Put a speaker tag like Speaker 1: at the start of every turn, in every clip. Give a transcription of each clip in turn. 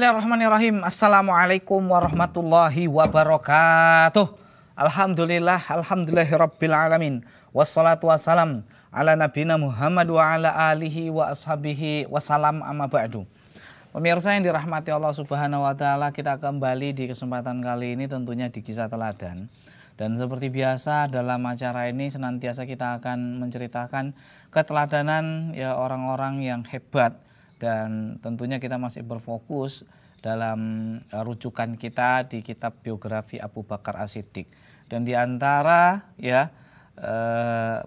Speaker 1: Bismillahirrahmanirrahim. Assalamualaikum warahmatullahi wabarakatuh. Alhamdulillahirabbil alamin. Wassalatu wassalam ala nabiyina Muhammad wa ala alihi wa ashabihi wasalam amma ba'du. Pemirsa yang dirahmati Allah Subhanahu wa taala, kita kembali di kesempatan kali ini tentunya di Kisah Teladan. Dan seperti biasa dalam acara ini senantiasa kita akan menceritakan keteladanan ya orang-orang yang hebat. Dan tentunya kita masih berfokus dalam rujukan kita di kitab biografi Abu Bakar As-Siddiq. Dan di antara ya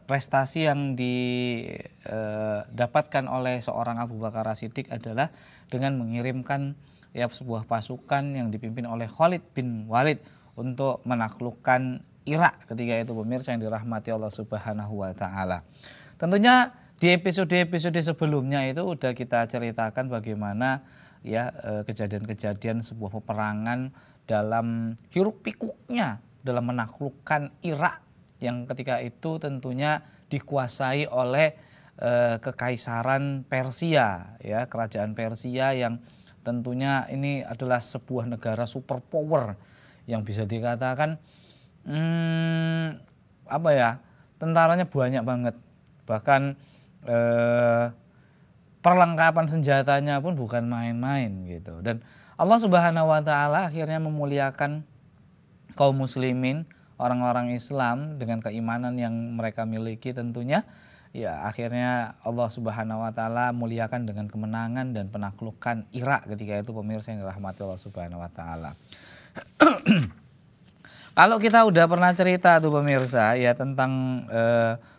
Speaker 1: prestasi yang didapatkan oleh seorang Abu Bakar As-Siddiq adalah dengan mengirimkan ya sebuah pasukan yang dipimpin oleh Khalid bin Walid untuk menaklukkan Irak ketika itu, pemirsa yang dirahmati Allah Subhanahu wa taala. Tentunya di episode-episode sebelumnya itu udah kita ceritakan bagaimana ya kejadian-kejadian sebuah peperangan dalam hiruk pikuknya dalam menaklukkan Irak yang ketika itu tentunya dikuasai oleh kekaisaran Persia ya, kerajaan Persia yang tentunya ini adalah sebuah negara superpower yang bisa dikatakan tentaranya banyak banget, bahkan perlengkapan senjatanya pun bukan main-main gitu. Dan Allah Subhanahu wa taala akhirnya memuliakan kaum muslimin, orang-orang Islam dengan keimanan yang mereka miliki tentunya. Ya akhirnya Allah Subhanahu wa taala muliakan dengan kemenangan dan penaklukan Irak ketika itu, pemirsa yang dirahmati Allah Subhanahu wa taala. Kalau kita udah pernah cerita tuh pemirsa ya tentang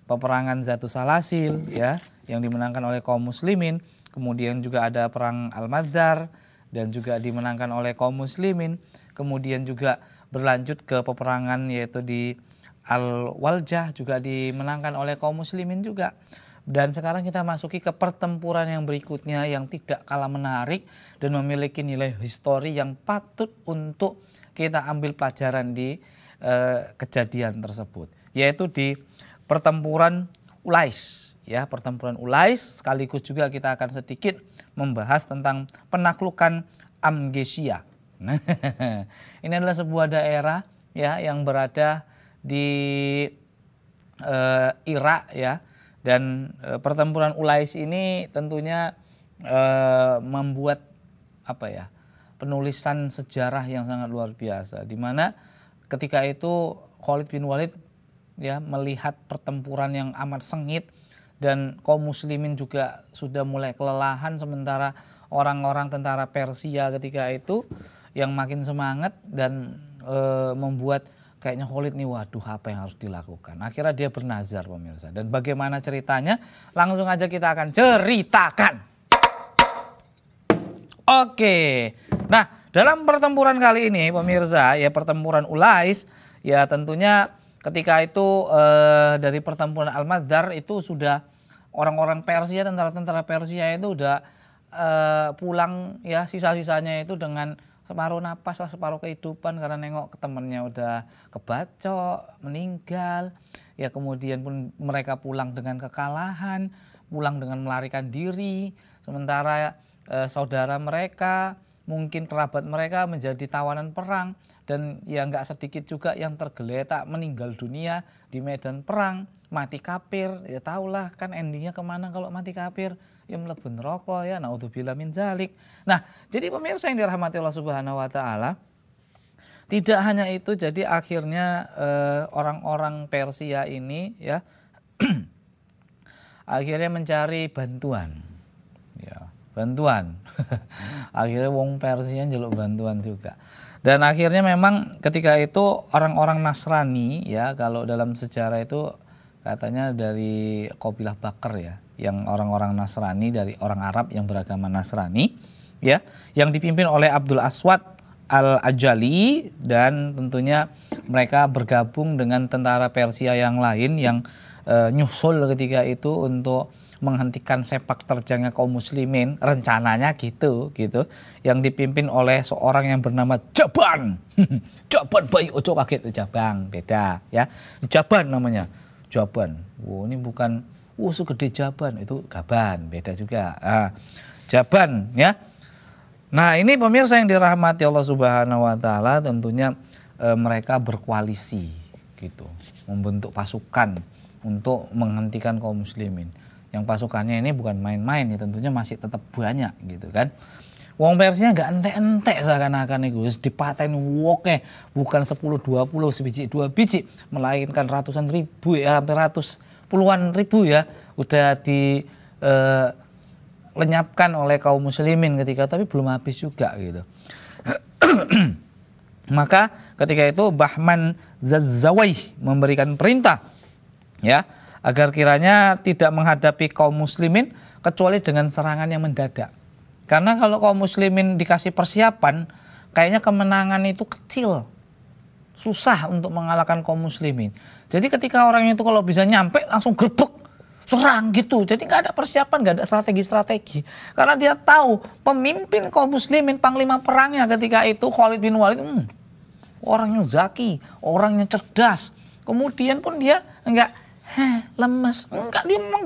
Speaker 1: peperangan Zatu Salasil ya yang dimenangkan oleh kaum muslimin, kemudian juga ada perang Al-Madzar dan juga dimenangkan oleh kaum muslimin, kemudian juga berlanjut ke peperangan yaitu di Al-Waljah juga dimenangkan oleh kaum muslimin juga. Dan sekarang kita masuki ke pertempuran yang berikutnya yang tidak kalah menarik dan memiliki nilai histori yang patut untuk kita ambil pelajaran di kejadian tersebut, yaitu di pertempuran Ulais ya, pertempuran Ulais, sekaligus juga kita akan sedikit membahas tentang penaklukan Amgesia. Nah, ini adalah sebuah daerah ya yang berada di Irak ya, dan pertempuran Ulais ini tentunya membuat penulisan sejarah yang sangat luar biasa, di mana ketika itu Khalid bin Walid ya melihat pertempuran yang amat sengit dan kaum muslimin juga sudah mulai kelelahan, sementara orang-orang tentara Persia ketika itu yang makin semangat dan membuat kayaknya Khalid nih, waduh apa yang harus dilakukan. Akhirnya dia bernazar, pemirsa. Dan bagaimana ceritanya langsung aja kita akan ceritakan. Oke, nah dalam pertempuran kali ini pemirsa ya, pertempuran Ulais ya tentunya ketika itu dari pertempuran Al-Madzar itu sudah orang-orang Persia, tentara-tentara Persia itu udah pulang ya, sisa-sisanya itu dengan separuh napas lah, separuh kehidupan karena nengok ke temennya udah kebacok, meninggal. Ya kemudian pun mereka pulang dengan kekalahan, pulang dengan melarikan diri, sementara saudara mereka, mungkin kerabat mereka menjadi tawanan perang. Dan ya nggak sedikit juga yang tergeletak meninggal dunia di medan perang, mati kafir. Ya tahulah kan endingnya kemana kalau mati kafir, ya mlebu neraka ya, naudzubillah min zalik. Nah jadi pemirsa yang dirahmati Allah Subhanahu wa taala, tidak hanya itu, jadi akhirnya orang-orang Persia ini ya akhirnya mencari bantuan ya, bantuan. Akhirnya wong Persia njaluk bantuan juga. Dan akhirnya memang ketika itu orang-orang Nasrani ya, kalau dalam sejarah itu katanya dari kabilah Bakr ya, yang orang-orang Nasrani dari orang Arab yang beragama Nasrani ya, yang dipimpin oleh Abdul Aswad Al-Ajali, dan tentunya mereka bergabung dengan tentara Persia yang lain yang nyusul ketika itu untuk menghentikan sepak terjangnya kaum muslimin, rencananya gitu, yang dipimpin oleh seorang yang bernama Jaban. Jaban bayi ojo kaget, Jabang beda ya, Jaban namanya, Jaban. Wow, ini bukan segede Jaban, itu Gaban, beda juga. Jaban ya. Nah, ini pemirsa yang dirahmati Allah Subhanahu wa taala, tentunya mereka berkoalisi gitu, membentuk pasukan untuk menghentikan kaum muslimin. Yang pasukannya ini bukan main-main ya, tentunya masih tetap banyak gitu kan. Wong Persia nggak entek-entek seakan-akan itu dipaten woke, bukan 10-20 sebiji 2 biji, melainkan ratusan ribu ya, hampir puluhan ribu ya udah di lenyapkan oleh kaum muslimin ketika, tapi belum habis juga gitu. Maka ketika itu Bahman Zazzawai memberikan perintah ya agar kiranya tidak menghadapi kaum muslimin kecuali dengan serangan yang mendadak. Karena kalau kaum muslimin dikasih persiapan, kayaknya kemenangan itu kecil. Susah untuk mengalahkan kaum muslimin. Jadi ketika orang itu kalau bisa nyampe langsung gerbek, serang gitu. Jadi nggak ada persiapan, nggak ada strategi-strategi. Karena dia tahu pemimpin kaum muslimin, panglima perangnya ketika itu Khalid bin Walid, orang yang zaki, orang yang cerdas. Kemudian pun dia enggak lemes, enggak, dia memang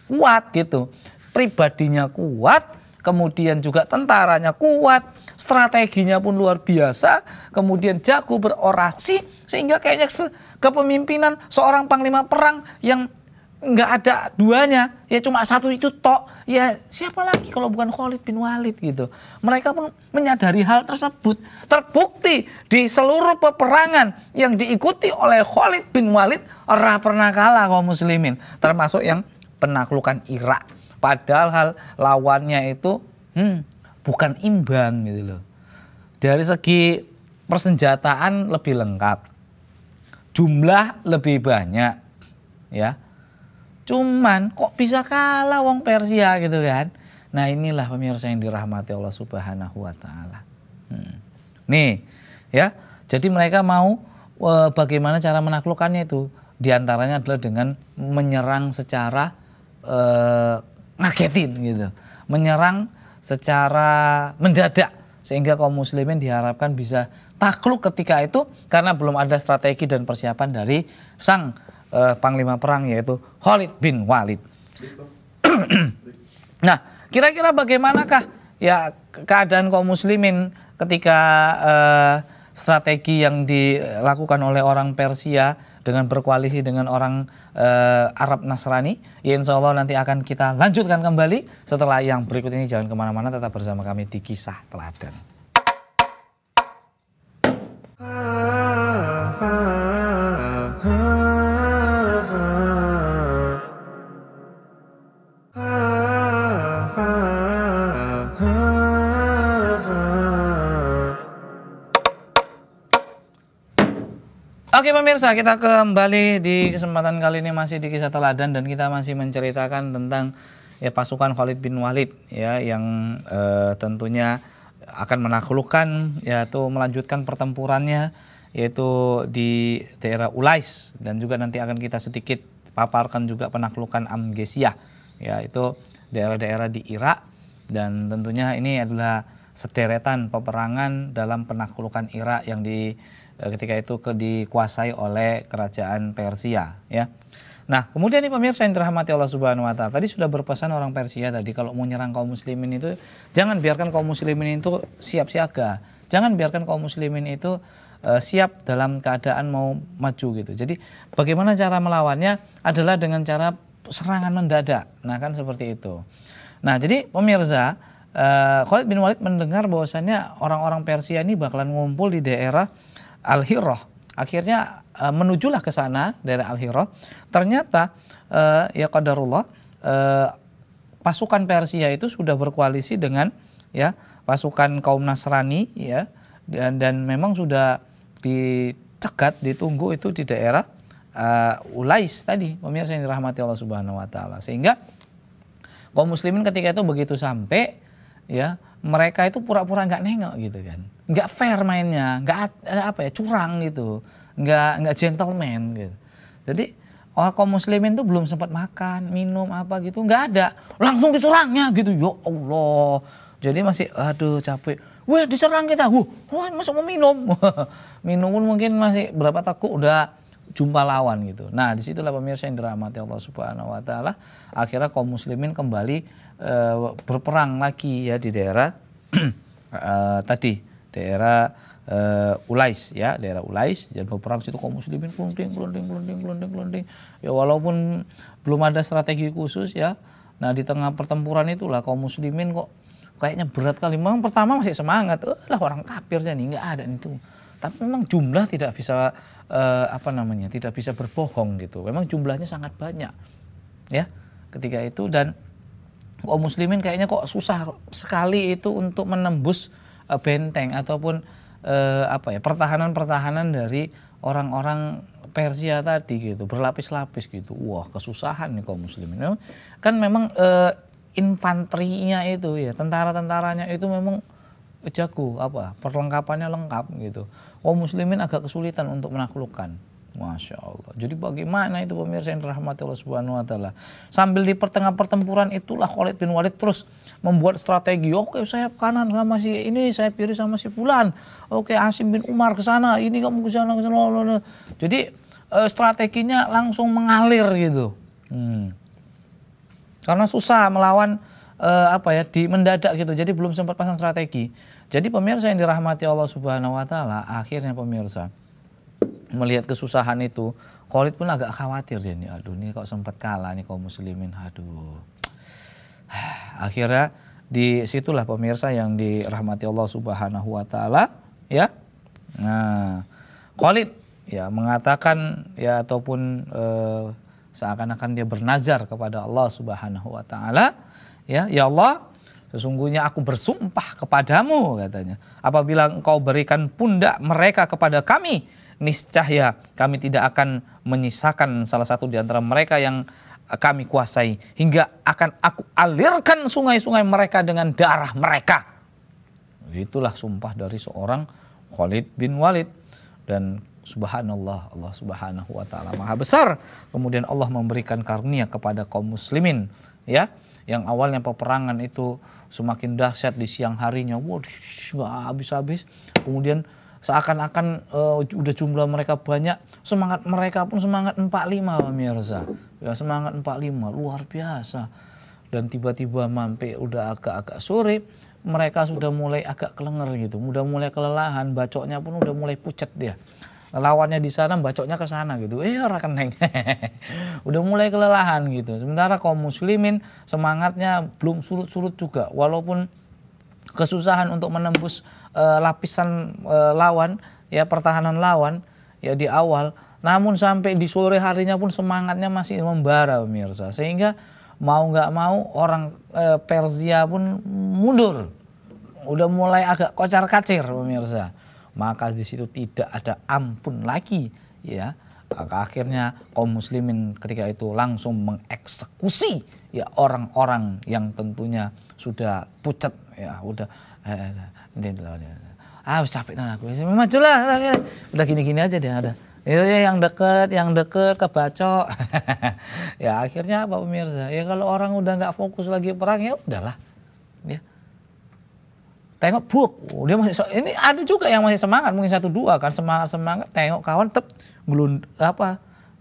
Speaker 1: kuat gitu. Pribadinya kuat, kemudian juga tentaranya kuat, strateginya pun luar biasa, kemudian jago berorasi, sehingga kayaknya kepemimpinan seorang panglima perang yang nggak ada duanya, ya cuma satu itu tok, ya siapa lagi kalau bukan Khalid bin Walid gitu. Mereka pun menyadari hal tersebut. Terbukti di seluruh peperangan yang diikuti oleh Khalid bin Walid, ora pernah kalah kaum muslimin, termasuk yang penaklukan Irak. Padahal lawannya itu bukan imbang gitu loh. Dari segi persenjataan lebih lengkap, jumlah lebih banyak, ya. Cuman kok bisa kalah wong Persia gitu kan? Nah inilah pemirsa yang dirahmati Allah Subhanahu wa taala. Nih, ya. Jadi mereka mau bagaimana cara menaklukkannya itu? Di antaranya adalah dengan menyerang secara ngagetin gitu, menyerang secara mendadak sehingga kaum muslimin diharapkan bisa takluk ketika itu karena belum ada strategi dan persiapan dari sang panglima perang yaitu Khalid bin Walid. Nah, kira-kira bagaimanakah ya keadaan kaum muslimin ketika strategi yang dilakukan oleh orang Persia dengan berkoalisi dengan orang Arab Nasrani? Ya insya Allah nanti akan kita lanjutkan kembali setelah yang berikut ini. Jangan kemana-mana, tetap bersama kami di Kisah Teladan. Oke pemirsa, kita kembali di kesempatan kali ini masih di Kisah Teladan dan kita masih menceritakan tentang ya pasukan Khalid bin Walid ya yang tentunya akan menaklukkan yaitu melanjutkan pertempurannya yaitu di daerah Ulais, dan juga nanti akan kita sedikit paparkan juga penaklukan Amgesiyah yaitu daerah-daerah di Irak, dan tentunya ini adalah sederetan peperangan dalam penaklukan Irak yang ketika itu dikuasai oleh kerajaan Persia ya. Nah, kemudian nih pemirsa yang dirahmati Allah Subhanahu wa taala, tadi sudah berpesan orang Persia tadi kalau mau nyerang kaum muslimin itu jangan biarkan kaum muslimin itu siap siaga. Jangan biarkan kaum muslimin itu siap dalam keadaan mau maju gitu. Jadi bagaimana cara melawannya adalah dengan cara serangan mendadak. Nah, kan seperti itu. Nah, jadi pemirsa, Khalid bin Walid mendengar bahwasannya orang-orang Persia ini bakalan ngumpul di daerah Al-Hirah. Akhirnya menujulah ke sana daerah Al-Hirah. Ternyata ya qadarullah pasukan Persia itu sudah berkoalisi dengan ya pasukan kaum Nasrani ya, dan memang sudah dicegat, ditunggu itu di daerah Ulais tadi, pemirsa yang dirahmati Allah Subhanahu wa taala. Sehingga kaum muslimin ketika itu begitu sampai ya, mereka itu pura-pura nggak nengok gitu kan, nggak fair mainnya, nggak curang gitu, nggak gentleman gitu. Jadi orang kaum muslimin tuh belum sempat makan, minum apa gitu, nggak ada, langsung diserangnya gitu, ya Allah. Jadi masih aduh capek, wah diserang kita, wah masuk mau minum, minum pun mungkin masih berapa takut udah jumpa lawan gitu. Nah disitulah pemirsa yang dirahmati Allah Subhanahu wa taala, akhirnya kaum muslimin kembali berperang lagi ya di daerah tadi daerah Ulais ya, daerah Ulais dan peperang situ kaum muslimin kelunding. Ya walaupun belum ada strategi khusus ya. Nah di tengah pertempuran itulah kaum muslimin kok kayaknya berat kali. Memang pertama masih semangat, lah orang kafirnya nih nggak ada itu. Tapi memang jumlah tidak bisa tidak bisa berbohong gitu. Memang jumlahnya sangat banyak ya ketika itu, dan kaum muslimin kayaknya kok susah sekali itu untuk menembus benteng ataupun pertahanan dari orang-orang Persia tadi gitu, berlapis-lapis gitu. Wah, kesusahan nih kaum muslimin. Kan memang infanterinya itu ya, tentara-tentaranya itu memang jago, perlengkapannya lengkap gitu. Kaum muslimin agak kesulitan untuk menaklukkan. Masya Allah. Jadi bagaimana itu pemirsa yang dirahmati Allah Subhanahu wa Ta'ala. Sambil di pertengahan pertempuran itulah Khalid bin Walid terus membuat strategi. Oke, sayap kanan sama si ini, sayap kiri sama si fulan. Oke, Asim bin Umar ke sana, ini kamu ke sana. Jadi strateginya langsung mengalir gitu. Karena susah melawan di mendadak gitu. Jadi belum sempat pasang strategi. Jadi pemirsa yang dirahmati Allah Subhanahu wa Ta'ala, akhirnya pemirsa melihat kesusahan itu, Khalid pun agak khawatir dia nih, aduh ini kok sempat kalah nih kaum muslimin, aduh. Akhirnya di situlah pemirsa yang dirahmati Allah Subhanahu wa Ta'ala ya. Nah, Khalid ya mengatakan ya ataupun seakan-akan dia bernazar kepada Allah Subhanahu wa Ta'ala ya, ya Allah, sesungguhnya aku bersumpah kepadamu katanya, apabila engkau berikan pundak mereka kepada kami, niscaya kami tidak akan menyisakan salah satu di antara mereka yang kami kuasai, hingga akan aku alirkan sungai-sungai mereka dengan darah mereka. Itulah sumpah dari seorang Khalid bin Walid. Dan subhanallah, Allah Subhanahu wa Ta'ala maha besar. Kemudian Allah memberikan karunia kepada kaum muslimin ya, yang awalnya peperangan itu semakin dahsyat di siang harinya, nggak habis-habis. Kemudian seakan-akan udah jumlah mereka banyak, semangat mereka pun semangat 45 pemirsa. Ya, semangat 45 luar biasa. Dan tiba-tiba sampai udah agak-agak sore, mereka sudah mulai agak kelenger gitu, udah mulai kelelahan, bacoknya pun udah mulai pucat dia. Lawannya di sana, bacoknya ke sana gitu. Rakeneng. Udah mulai kelelahan gitu. Sementara kaum muslimin semangatnya belum surut-surut juga, walaupun kesusahan untuk menembus lapisan lawan ya, pertahanan lawan ya di awal, namun sampai di sore harinya pun semangatnya masih membara pemirsa, sehingga mau nggak mau orang Persia pun mundur, udah mulai agak kocar-kacir pemirsa. Maka di situ tidak ada ampun lagi ya. Maka akhirnya kaum muslimin ketika itu langsung mengeksekusi ya orang-orang yang tentunya sudah pucat ya, udah capek tanah aku, majulah, udah gini-gini aja dia ada. Yang deket kebacok. Ya akhirnya apa pemirsa? Ya kalau orang udah nggak fokus lagi perang ya udahlah. Ya. Tengok dia masih ini ada juga yang masih semangat, mungkin 1-2 kan semangat, tengok kawan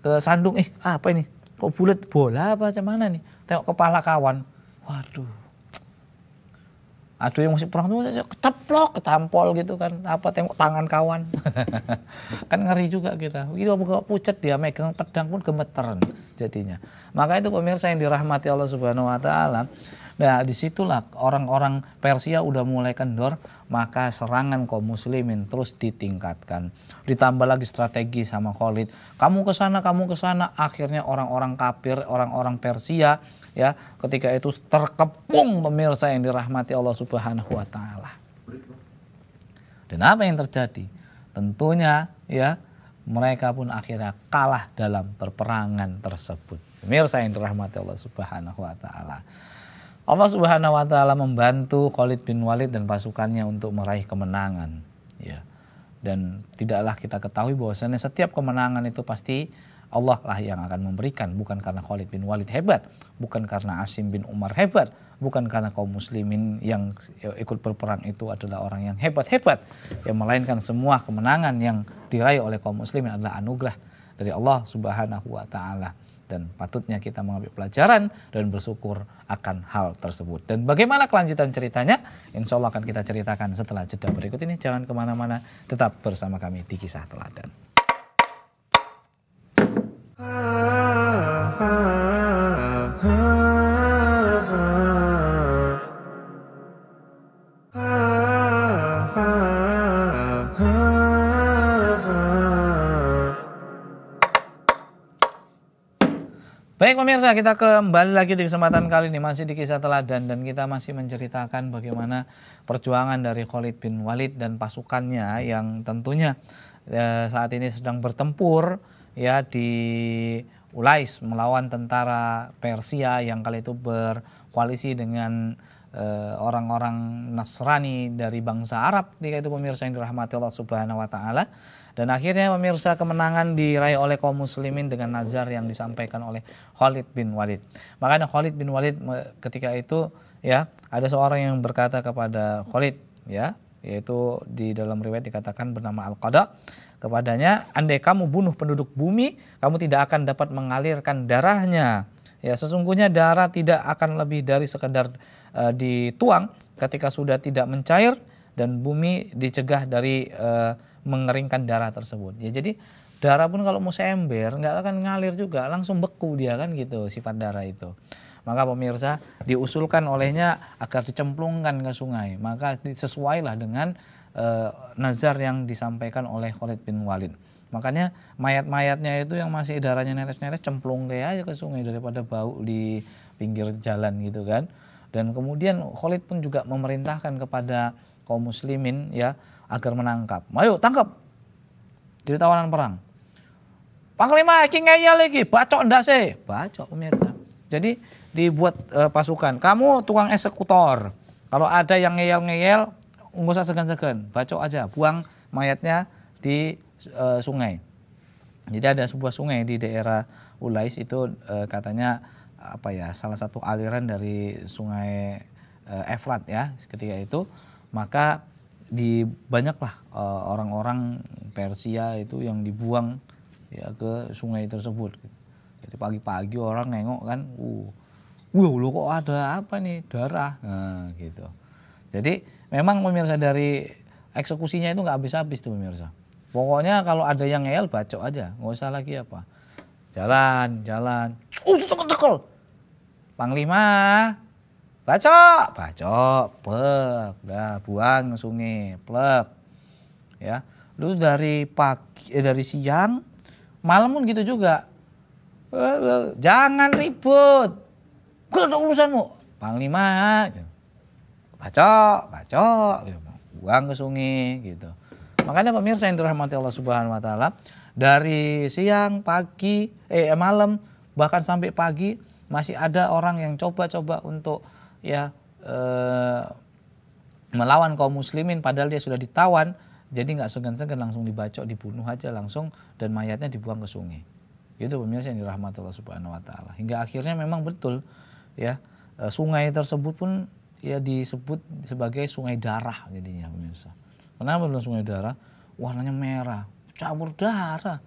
Speaker 1: ke sandung, apa ini? Kok bulat bola apa macam mana nih? Tengok kepala kawan. Waduh. Aduh yang masih perang tuh keceplok, ketampol gitu kan. Tengok tangan kawan. Kan ngeri juga kita. Begitu pucat dia megang pedang pun gemeteran jadinya. Maka itu pemirsa yang dirahmati Allah Subhanahu wa Ta'ala. Nah disitulah orang-orang Persia udah mulai kendor, maka serangan kaum muslimin terus ditingkatkan. Ditambah lagi strategi sama Khalid. Kamu ke sana, akhirnya orang-orang kafir, orang-orang Persia ya ketika itu terkepung pemirsa yang dirahmati Allah Subhanahu wa Ta'ala. Dan apa yang terjadi? Tentunya ya mereka pun akhirnya kalah dalam peperangan tersebut. Pemirsa yang dirahmati Allah Subhanahu wa Ta'ala. Allah Subhanahu wa Ta'ala membantu Khalid bin Walid dan pasukannya untuk meraih kemenangan ya. Dan tidaklah kita ketahui bahwasanya setiap kemenangan itu pasti Allah lah yang akan memberikan, bukan karena Khalid bin Walid hebat, bukan karena Asim bin Umar hebat, bukan karena kaum muslimin yang ikut berperang itu adalah orang yang hebat-hebat, yang melainkan semua kemenangan yang diraih oleh kaum muslimin adalah anugerah dari Allah Subhanahu wa Ta'ala. dan patutnya kita mengambil pelajaran dan bersyukur akan hal tersebut. Dan bagaimana kelanjutan ceritanya? Insya Allah akan kita ceritakan setelah jeda berikut ini. Jangan kemana-mana, tetap bersama kami di Kisah Teladan. Baik pemirsa, kita kembali lagi di kesempatan kali ini masih di Kisah Teladan dan kita masih menceritakan bagaimana perjuangan dari Khalid bin Walid dan pasukannya yang tentunya saat ini sedang bertempur ya di Ulais melawan tentara Persia yang kali itu berkoalisi dengan orang-orang Nasrani dari bangsa Arab ketika itu pemirsa yang dirahmati Allah Subhanahu wa taala. Dan akhirnya pemirsa kemenangan diraih oleh kaum muslimin dengan nazar yang disampaikan oleh Khalid bin Walid. Makanya Khalid bin Walid ketika itu ya ada seorang yang berkata kepada Khalid ya, yaitu di dalam riwayat dikatakan bernama Al-Qada, kepadanya, andai kamu bunuh penduduk bumi, kamu tidak akan dapat mengalirkan darahnya. Ya, sesungguhnya darah tidak akan lebih dari sekedar dituang ketika sudah tidak mencair dan bumi dicegah dari mengeringkan darah tersebut. Ya, jadi darah pun kalau mau seember nggak akan ngalir juga, langsung beku dia kan gitu sifat darah itu. Maka pemirsa diusulkan olehnya agar dicemplungkan ke sungai. Maka sesuailah dengan nazar yang disampaikan oleh Khalid bin Walid. Makanya mayat-mayatnya itu yang masih darahnya netes-netes cemplung kayak aja ke sungai daripada bau di pinggir jalan gitu kan. Dan kemudian Khalid pun juga memerintahkan kepada kaum muslimin ya agar menangkap. Ayo tangkap. Jadi tawanan perang. Panglima iki ngeyel lagi, bacok ndase. Bacok pemirsa. Jadi dibuat pasukan. Kamu tukang eksekutor. Kalau ada yang ngeyel-ngeyel, nggak usah segan-segan, bacok aja, buang mayatnya di sungai. Jadi ada sebuah sungai di daerah Ulais itu katanya apa ya, salah satu aliran dari sungai Efrat ya ketika itu. Maka banyaklah orang-orang Persia itu yang dibuang ya ke sungai tersebut. Jadi pagi-pagi orang nengok kan, lu kok ada apa nih, darah, nah, gitu. Jadi memang pemirsa dari eksekusinya itu nggak habis-habis tuh pemirsa. Pokoknya kalau ada yang ngeyel bacok aja, nggak usah lagi apa. Jalan. Cekel. Panglima, bacok, plek, dah buang ke sungai, plek. Ya, lu dari siang, malam pun gitu juga. Jangan ribut. Gak ada urusanmu. Panglima, bacok, buang ke sungai gitu. Makanya pemirsa yang dirahmati Allah Subhanahu wa taala, dari siang, pagi, malam bahkan sampai pagi masih ada orang yang coba-coba untuk ya melawan kaum muslimin padahal dia sudah ditawan. Jadi nggak segan-segan langsung dibacok, dibunuh aja langsung dan mayatnya dibuang ke sungai. Gitu pemirsa yang dirahmati Allah Subhanahu wa taala. Hingga akhirnya memang betul ya sungai tersebut pun ya disebut sebagai sungai darah jadinya pemirsa. Kenapa bilang sungai darah? Warnanya merah, campur darah.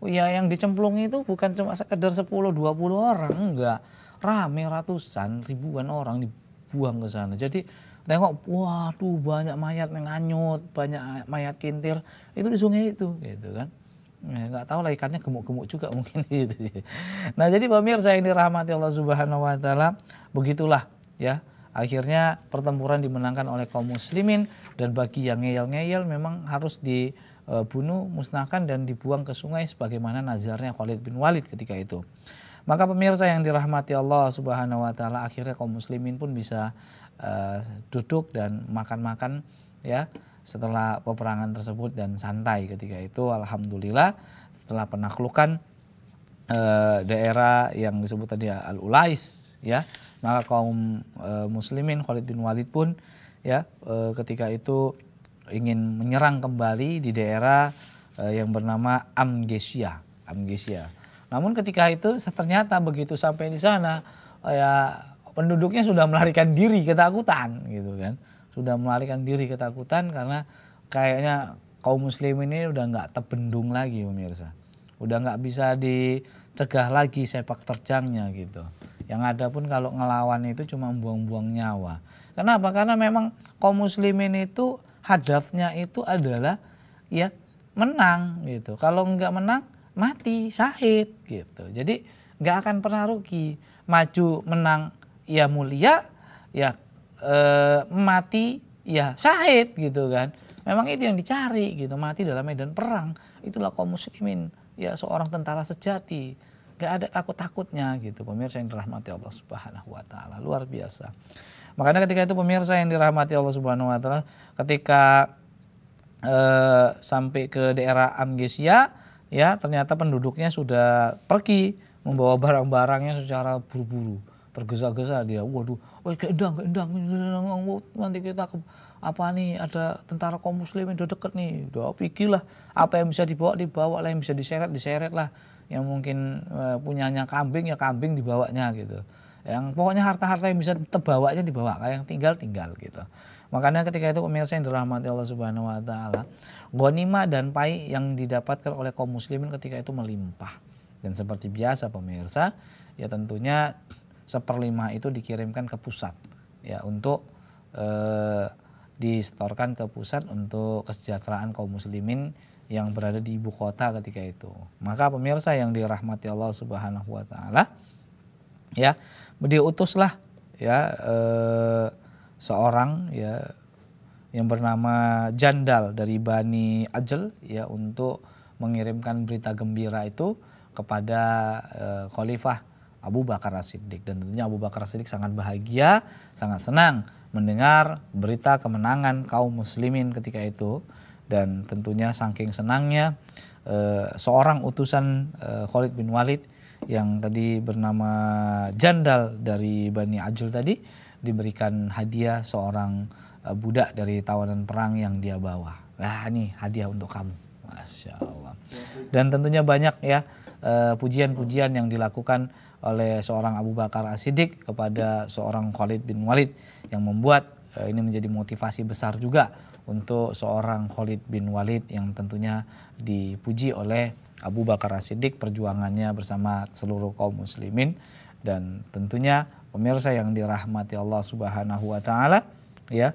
Speaker 1: Oh ya, yang dicemplung itu bukan cuma sekedar 10-20 orang, enggak. Rame ratusan, ribuan orang dibuang ke sana. Jadi tengok, waduh banyak mayat yang hanyut, banyak mayat kintir itu di sungai itu gitu kan. Nggak tahu lah ikannya gemuk-gemuk juga mungkin gitu. Nah, jadi pemirsa yang dirahmati Allah Subhanahu wa taala, begitulah ya. Akhirnya pertempuran dimenangkan oleh kaum muslimin dan bagi yang ngeyel-ngeyel memang harus dibunuh, musnahkan dan dibuang ke sungai sebagaimana nazarnya Khalid bin Walid ketika itu. Maka pemirsa yang dirahmati Allah Subhanahu wa taala, akhirnya kaum muslimin pun bisa duduk dan makan-makan ya setelah peperangan tersebut dan santai ketika itu. Alhamdulillah setelah penaklukan daerah yang disebut tadi Al-Ulais ya, maka kaum muslimin Khalid bin Walid pun ya ketika itu ingin menyerang kembali di daerah yang bernama Amgesia. Namun ketika itu ternyata begitu sampai di sana ya penduduknya sudah melarikan diri ketakutan gitu kan. Sudah melarikan diri ketakutan karena kayaknya kaum muslimin ini udah nggak terbendung lagi pemirsa. Udah nggak bisa cegah lagi sepak terjangnya gitu. Yang ada pun kalau ngelawan itu cuma buang-buang nyawa. Kenapa? Karena memang kaum muslimin itu hadafnya itu adalah ya menang gitu. Kalau nggak menang mati syahid gitu. Jadi nggak akan pernah rugi. Maju menang ya mulia, ya mati ya syahid gitu kan. Memang itu yang dicari gitu, mati dalam medan perang. Itulah kaum muslimin, ya seorang tentara sejati. Gak ada takut-takutnya gitu, pemirsa yang dirahmati Allah Subhanahu wa taala. Luar biasa. Makanya ketika itu pemirsa yang dirahmati Allah Subhanahu wa taala, ketika sampai ke daerah Amgesia, ya ternyata penduduknya sudah pergi membawa barang-barangnya secara buru-buru. Tergesa-gesa dia, waduh, keendang, nanti kita apa nih, ada tentara kaum muslimin udah deket nih, udah pikirlah apa yang bisa dibawa lah, yang bisa diseret lah, yang mungkin punyanya kambing ya kambing dibawanya gitu, yang pokoknya harta-harta yang bisa terbawanya dibawa, yang tinggal gitu. Makanya ketika itu pemirsa yang dirahmati Allah Subhanahu wa taala, ghanimah dan pai yang didapatkan oleh kaum muslimin ketika itu melimpah. Dan seperti biasa pemirsa, ya tentunya 1/5 itu dikirimkan ke pusat ya untuk disetorkan ke pusat untuk kesejahteraan kaum muslimin yang berada di ibu kota ketika itu. Maka pemirsa yang dirahmati Allah Subhanahu wa taala, ya diutuslah ya seorang ya yang bernama Jandal dari Bani Ajl ya untuk mengirimkan berita gembira itu kepada Khalifah Abu Bakar As-Siddiq. Dan tentunya Abu Bakar As-Siddiq sangat bahagia, sangat senang mendengar berita kemenangan kaum muslimin ketika itu. Dan tentunya saking senangnya seorang utusan Khalid bin Walid yang tadi bernama Jandal dari Bani Ajl tadi diberikan hadiah seorang budak dari tawanan perang yang dia bawa. Nah ini hadiah untuk kamu. Masya Allah. Dan tentunya banyak ya pujian-pujian yang dilakukan oleh seorang Abu Bakar As-Siddiq kepada seorang Khalid bin Walid yang membuat ini menjadi motivasi besar juga untuk seorang Khalid bin Walid yang tentunya dipuji oleh Abu Bakar As-Siddiq perjuangannya bersama seluruh kaum muslimin. Dan tentunya pemirsa yang dirahmati Allah Subhanahu wa taala, ya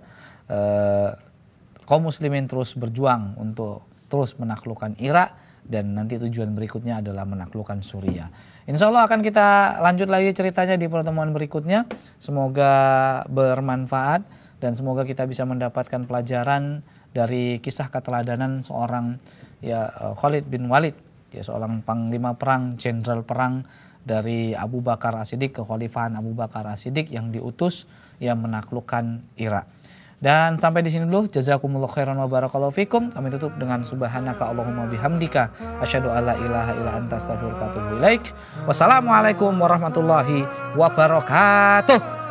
Speaker 1: kaum muslimin terus berjuang untuk terus menaklukkan Irak dan nanti tujuan berikutnya adalah menaklukkan Suriah. Insya Allah akan kita lanjut lagi ceritanya di pertemuan berikutnya. Semoga bermanfaat dan semoga kita bisa mendapatkan pelajaran dari kisah keteladanan seorang ya Khalid bin Walid, ya seorang panglima perang, jenderal perang dari Abu Bakar As-Siddiq, kekhalifahan Abu Bakar As-Siddiq yang diutus yang menaklukkan Irak. Dan sampai di sini dulu, jazakumullah khairan wa barakallahu fikum. Kami tutup dengan subhanaka Allahumma bihamdika asyhadu alla ilaha illa anta astaghfiruka wa atubu ilaik. Wassalamualaikum warahmatullahi wabarakatuh.